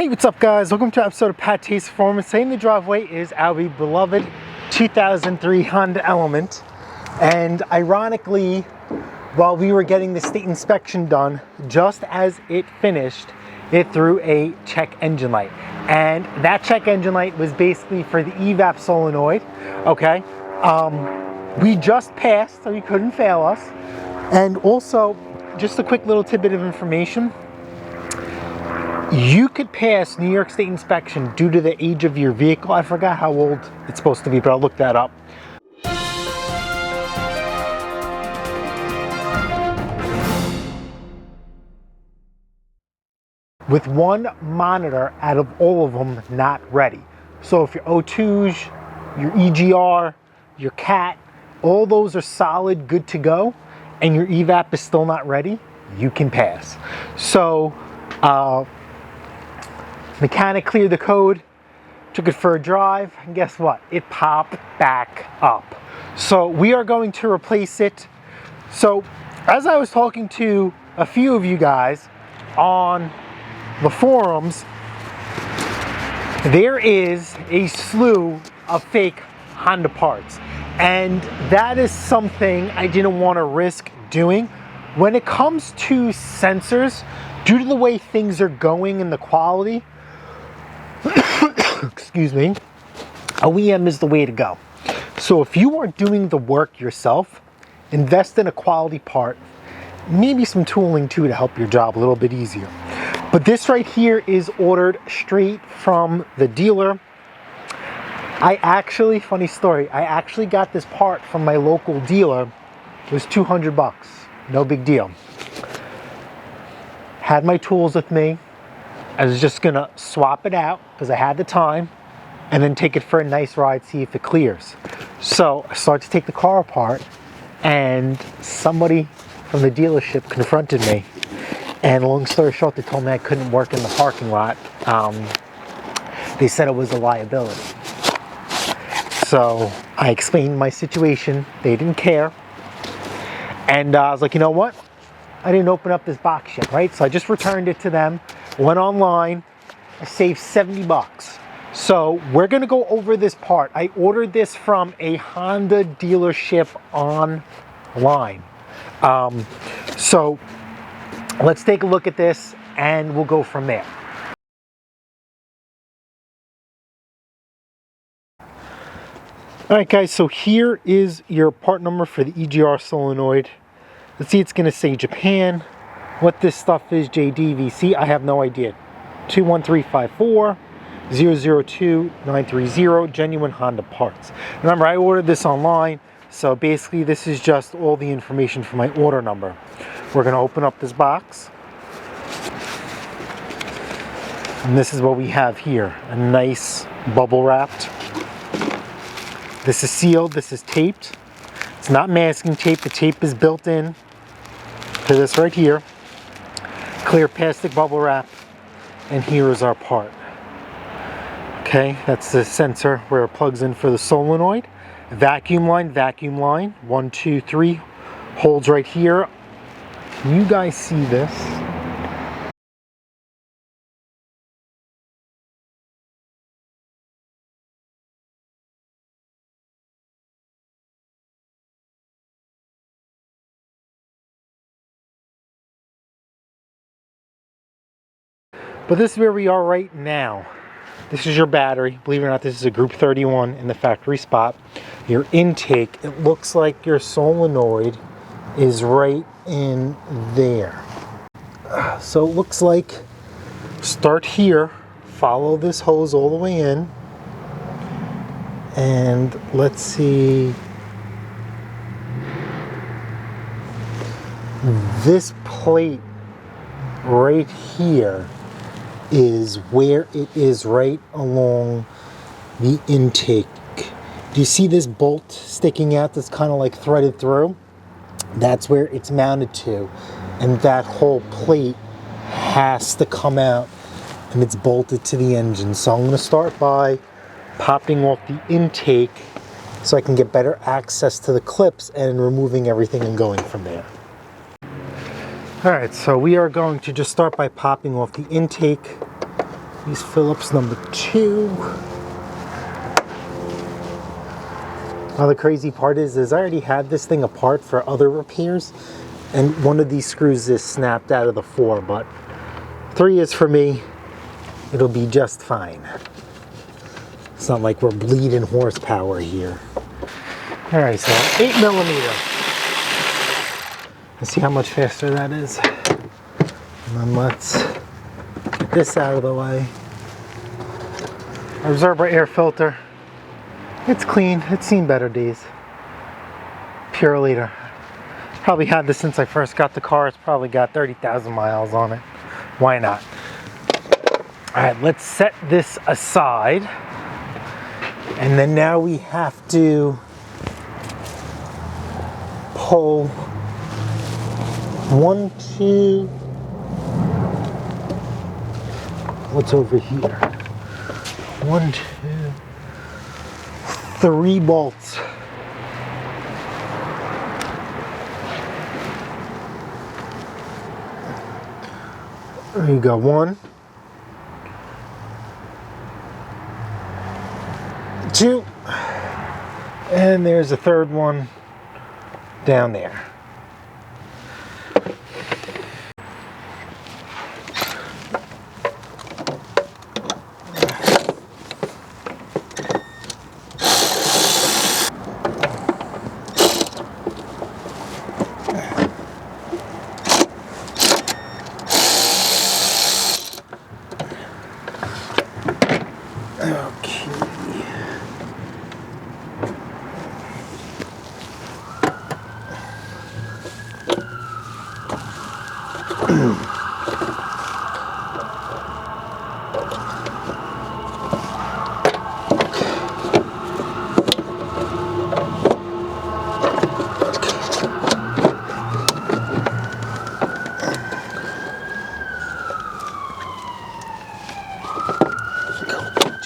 Hey, what's up guys? Welcome to an episode of Pat Taste Performance. Today in the driveway is our beloved 2003 Honda Element. And ironically, while we were getting the state inspection done, just as it finished, it threw a check engine light. And that check engine light was basically for the Evap solenoid, okay? We just passed, so you couldn't fail us. And also, just a quick little tidbit of information. You could pass New York State inspection due to the age of your vehicle. I forgot how old it's supposed to be, but I'll look that up. With one monitor out of all of them not ready. So if your O2s, your EGR, your CAT, all those are solid, good to go, and your Evap is still not ready, you can pass. So, mechanic cleared the code, took it for a drive, and guess what? It popped back up. So we are going to replace it. So as I was talking to a few of you guys on the forums, there is a slew of fake Honda parts. And that is something I didn't want to risk doing. When it comes to sensors, due to the way things are going and the quality, excuse me, OEM is the way to go. So if you are doing the work yourself, invest in a quality part, maybe some tooling too to help your job a little bit easier. But this right here is ordered straight from the dealer. Funny story, I actually got this part from my local dealer. It was 200 bucks, no big deal. Had my tools with me. I was just gonna swap it out because I had the time and then take it for a nice ride, see if it clears. So I started to take the car apart and somebody from the dealership confronted me. And long story short, they told me I couldn't work in the parking lot. They said it was a liability. So I explained my situation. They didn't care. And I was like, you know what? I didn't open up this box yet, right? So I just returned it to them, went online, I saved 70 bucks. So we're gonna go over this part. I ordered this from a Honda dealership online. So let's take a look at this and we'll go from there. All right guys, so here is your part number for the EGR solenoid. Let's see, it's gonna say Japan. What this stuff is, JDVC, I have no idea. 21354 002 930, genuine Honda parts. Remember, I ordered this online, so basically this is just all the information for my order number. We're gonna open up this box. And this is what we have here, a nice bubble wrapped. This is sealed, this is taped. It's not masking tape, the tape is built in to this right here. Clear plastic bubble wrap, and here is our part. Okay, that's the sensor where it plugs in for the solenoid. Vacuum line, 1, 2, 3, holds right here. Can you guys see this? But this is where we are right now. This is your battery. Believe it or not, this is a Group 31 in the factory spot. Your intake, it looks like your solenoid is right in there. So it looks like, start here, follow this hose all the way in, and let's see. This plate right here is where it is, right along the intake. Do you see this bolt sticking out that's kind of like threaded through? That's where it's mounted to, and that whole plate has to come out and it's bolted to the engine. So I'm going to start by popping off the intake so I can get better access to the clips and removing everything and going from there. Alright, so we are going to just start by popping off the intake. Use Phillips number 2. Now the crazy part is I already had this thing apart for other repairs, and one of these screws is snapped out of the 4, but 3 is for me. It'll be just fine. It's not like we're bleeding horsepower here. All right, so 8mm. Let's see how much faster that is. And then let's get this out of the way. Absorber air filter. It's clean. It's seen better days. Pure liter. Probably had this since I first got the car. It's probably got 30,000 miles on it. Why not? All right, let's set this aside. And then now we have to pull 1, 2, what's over here? 1, 2, 3 bolts. There you go, 1, 2, and there's a third one down there.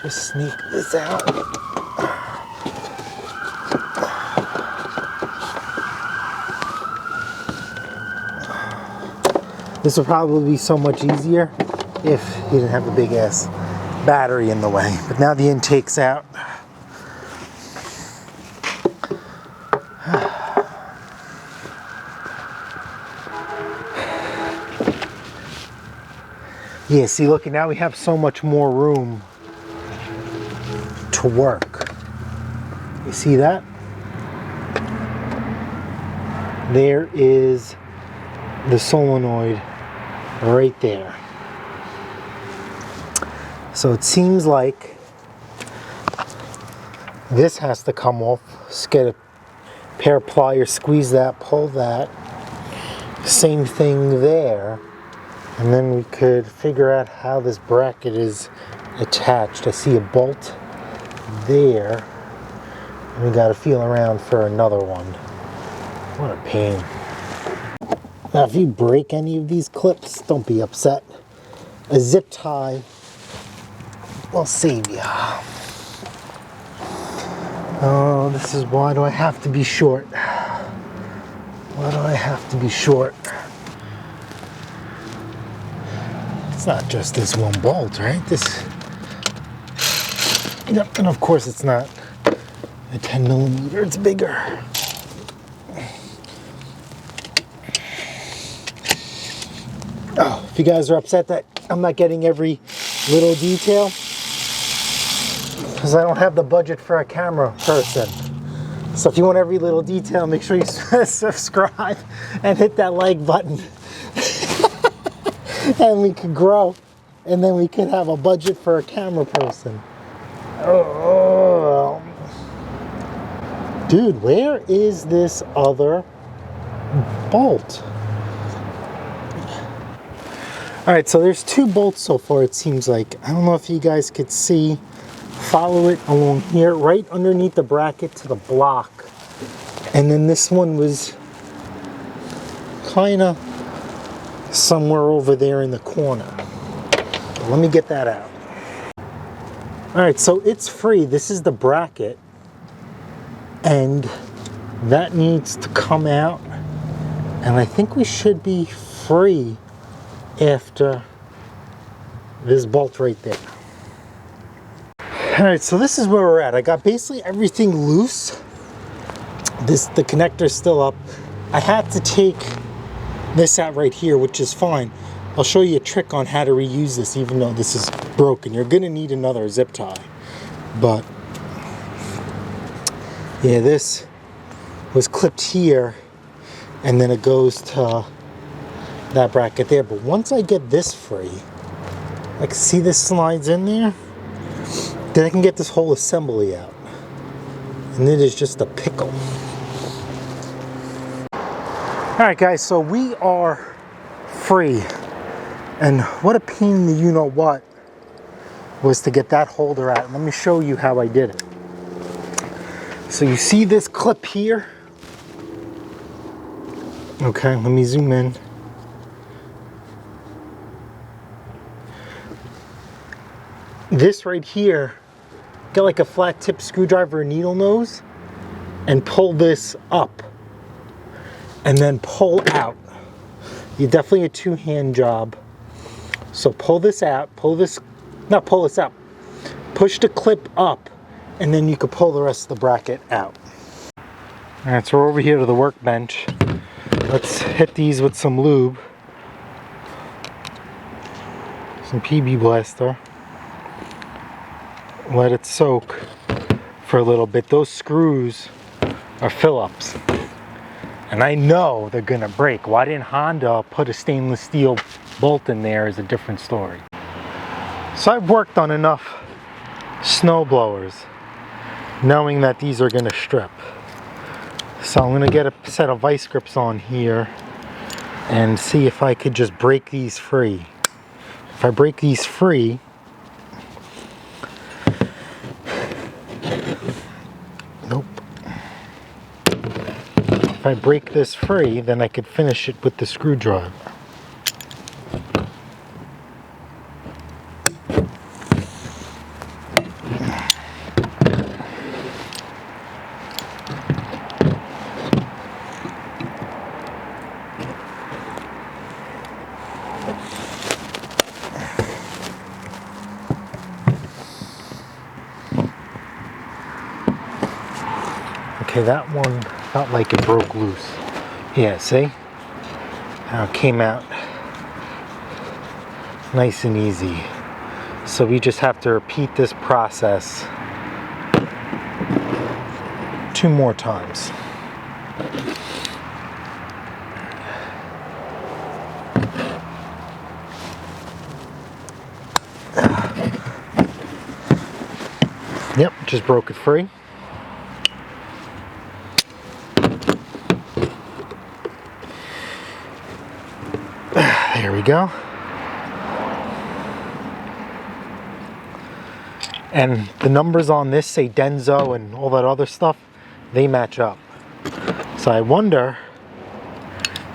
Just sneak this out. This would probably be so much easier if you didn't have a big ass battery in the way. But now the intake's out. Yeah, see, look, now we have so much more room to work. You see that? There is the solenoid right there. So it seems like this has to come off. Just get a pair of pliers, squeeze that, pull that. Same thing there. And then we could figure out how this bracket is attached. I see a bolt there. And we got to feel around for another one. What a pain. Now if you break any of these clips, don't be upset. A zip tie will save you. Oh, this is why do I have to be short? Why do I have to be short? It's not just this one bolt, right? Yep, and of course it's not a 10mm, it's bigger. Oh, if you guys are upset that I'm not getting every little detail, because I don't have the budget for a camera person. So if you want every little detail, make sure you subscribe and hit that like button. And we could grow, and then we could have a budget for a camera person. Oh. Dude, where is this other bolt? Alright, so there's 2 bolts so far, it seems like. I don't know if you guys could see. Follow it along here, right underneath the bracket to the block. And then this one was kind of somewhere over there in the corner. But let me get that out. Alright, so it's free. This is the bracket. And that needs to come out. And I think we should be free after this bolt right there. Alright, so this is where we're at. I got basically everything loose. The connector's still up. I had to take this out right here, which is fine. I'll show you a trick on how to reuse this, even though this is broken. You're gonna need another zip tie. But yeah, this was clipped here, and then it goes to that bracket there. But once I get this free, like, see this slides in there? Then I can get this whole assembly out. And it is just a pickle. Alright guys, so we are free. And what a pain in the you-know-what was to get that holder out. Let me show you how I did it. So you see this clip here? Okay, let me zoom in. This right here, get like a flat tip screwdriver or needle nose and pull this up and then pull out. You definitely a two-hand job. So pull this out, push the clip up, and then you can pull the rest of the bracket out. Alright, so we're over here to the workbench. Let's hit these with some lube. Some PB Blaster. Let it soak for a little bit. Those screws are Phillips. And I know they're gonna break. Why didn't Honda put a stainless steel bolt in there is a different story. So I've worked on enough snow blowers knowing that these are gonna strip. So I'm gonna get a set of vice grips on here and see if I could just break these free. If I break these free, nope. If I break this free, then I could finish it with the screwdriver. Okay, that one felt like it broke loose. Yeah, see? How it came out nice and easy. So we just have to repeat this process 2 more times. Yep, just broke it free. There we go. And the numbers on this say Denso and all that other stuff, they match up. So I wonder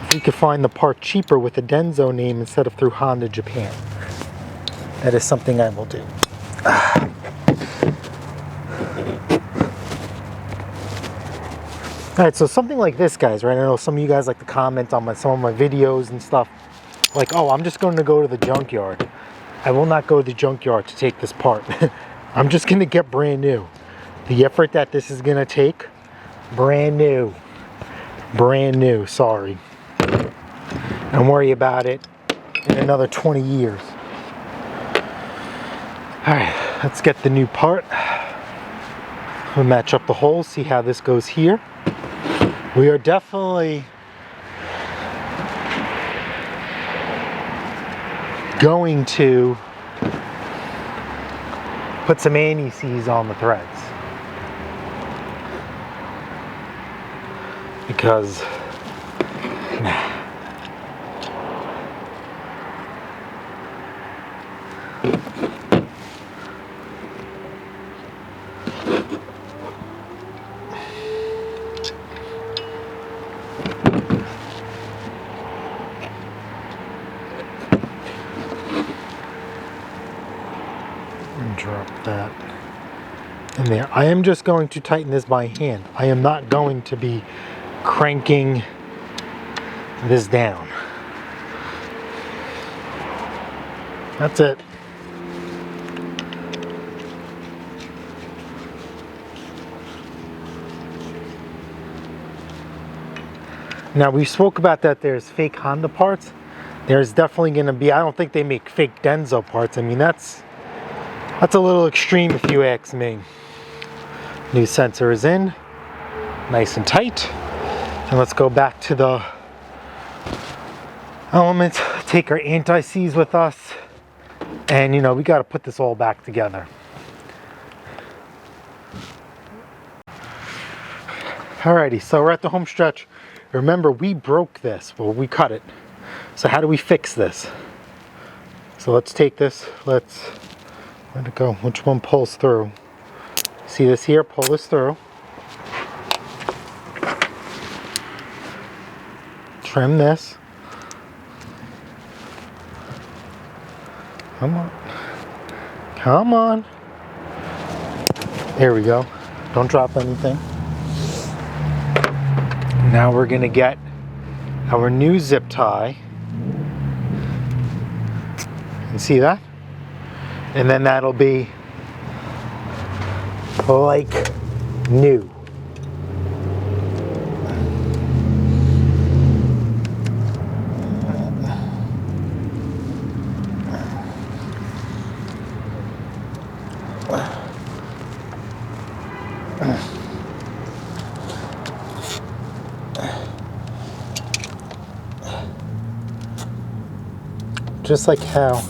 if we could find the part cheaper with the Denso name instead of through Honda Japan. That is something I will do. Alright, so something like this, guys, right? I know some of you guys like to comment on some of my videos and stuff. Like, oh, I'm just going to go to the junkyard. I will not go to the junkyard to take this part. I'm just going to get brand new. The effort that this is going to take, brand new. Brand new, sorry. Don't worry about it in another 20 years. Alright, let's get the new part. We'll match up the holes, see how this goes here. We are definitely going to put some anti-seize on the threads because drop that in there. I am just going to tighten this by hand. I am not going to be cranking this down. That's it. Now we spoke about that there's fake Honda parts. There's definitely going to be, I don't think they make fake Denso parts. I mean, that's a little extreme if you ask me. New sensor is in, nice and tight. And let's go back to the element, take our anti-seize with us. And you know, we got to put this all back together. Alrighty, so we're at the home stretch. Remember, we broke this, well, we cut it. So how do we fix this? So let's take this, where'd it go? Which one pulls through? See this here, pull this through. Trim this. Come on. Come on. There we go. Don't drop anything. Now we're gonna get our new zip tie. You see that? And then that'll be like new. Just like how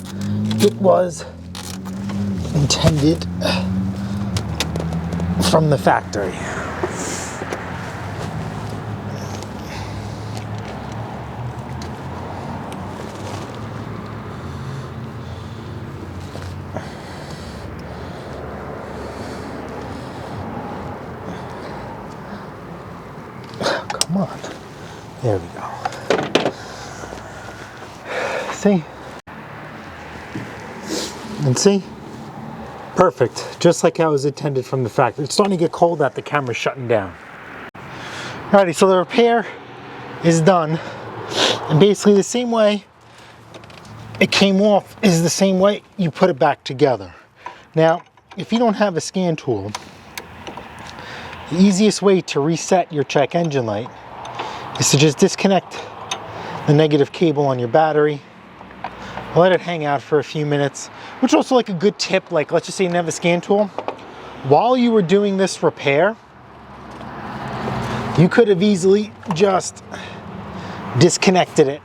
it was intended from the factory. Come on. There we go. See? And see? Perfect. Just like how it was intended from the factory. It's starting to get cold that the camera's shutting down. Alrighty, so the repair is done. And basically the same way it came off is the same way you put it back together. Now, if you don't have a scan tool, the easiest way to reset your check engine light is to just disconnect the negative cable on your battery, let it hang out for a few minutes, which is also like a good tip. Like, let's just say you have a scan tool. While you were doing this repair, you could have easily just disconnected it.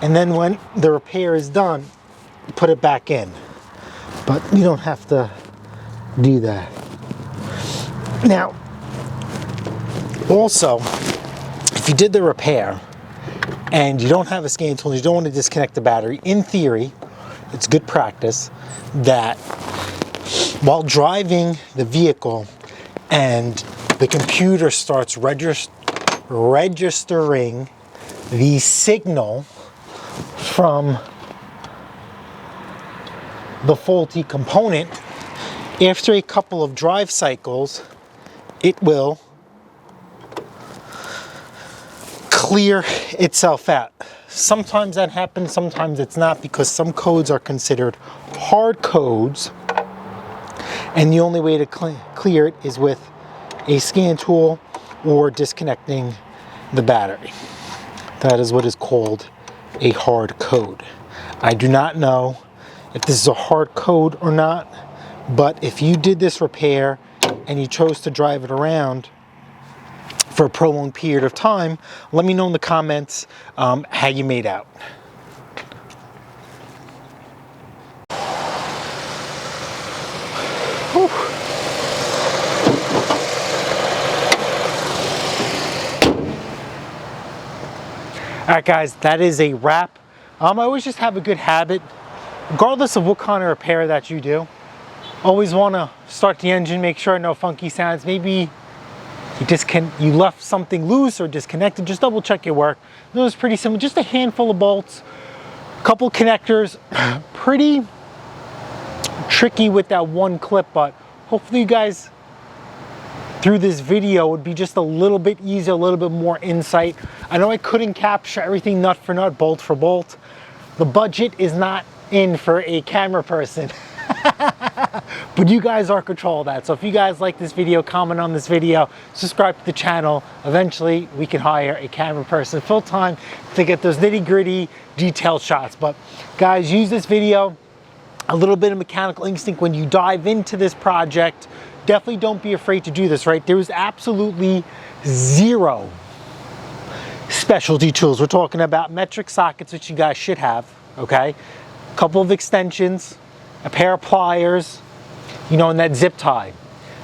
And then when the repair is done, put it back in. But you don't have to do that. Now, also, if you did the repair and you don't have a scan tool, you don't want to disconnect the battery, in theory, it's good practice that while driving the vehicle and the computer starts registering the signal from the faulty component, after a couple of drive cycles, it will clear itself out. Sometimes that happens, sometimes it's not, because some codes are considered hard codes, and the only way to clear it is with a scan tool or disconnecting the battery. That is what is called a hard code. I do not know if this is a hard code or not, but if you did this repair and you chose to drive it around for a prolonged period of time, let me know in the comments how you made out. Whew. All right, guys, that is a wrap. I always just have a good habit, regardless of what kind of repair that you do. Always want to start the engine, make sure no funky sounds. Maybe you left something loose or disconnected, just double check your work. It was pretty simple, just a handful of bolts, a couple connectors, pretty tricky with that one clip, but hopefully you guys, through this video, would be just a little bit easier, a little bit more insight. I know I couldn't capture everything nut for nut, bolt for bolt. The budget is not in for a camera person. But you guys are in control of that. So if you guys like this video, comment on this video, subscribe to the channel. Eventually, we can hire a camera person full-time to get those nitty-gritty detailed shots. But guys, use this video, a little bit of mechanical instinct when you dive into this project. Definitely don't be afraid to do this, right? There is absolutely zero specialty tools. We're talking about metric sockets, which you guys should have, okay? A couple of extensions, a pair of pliers, you know, and that zip tie.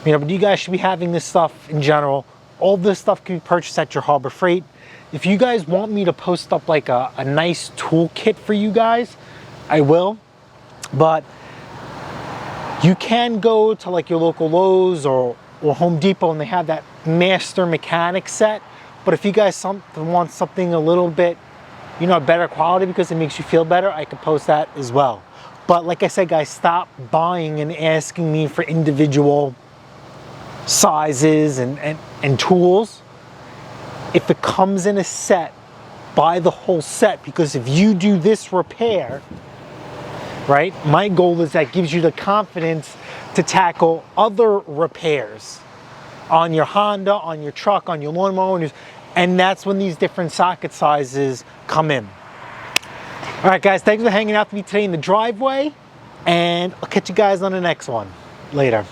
You know, but you guys should be having this stuff in general. All this stuff can be purchased at your Harbor Freight. If you guys want me to post up like a nice toolkit for you guys, I will. But you can go to like your local Lowe's or Home Depot and they have that master mechanic set. But if you guys want something a little bit, you know, better quality because it makes you feel better, I can post that as well. But like I said, guys, stop buying and asking me for individual sizes and tools. If it comes in a set, buy the whole set, because if you do this repair, right, my goal is that gives you the confidence to tackle other repairs on your Honda, on your truck, on your lawnmower, and that's when these different socket sizes come in. All right, guys, thanks for hanging out with me today in the driveway, and I'll catch you guys on the next one. Later.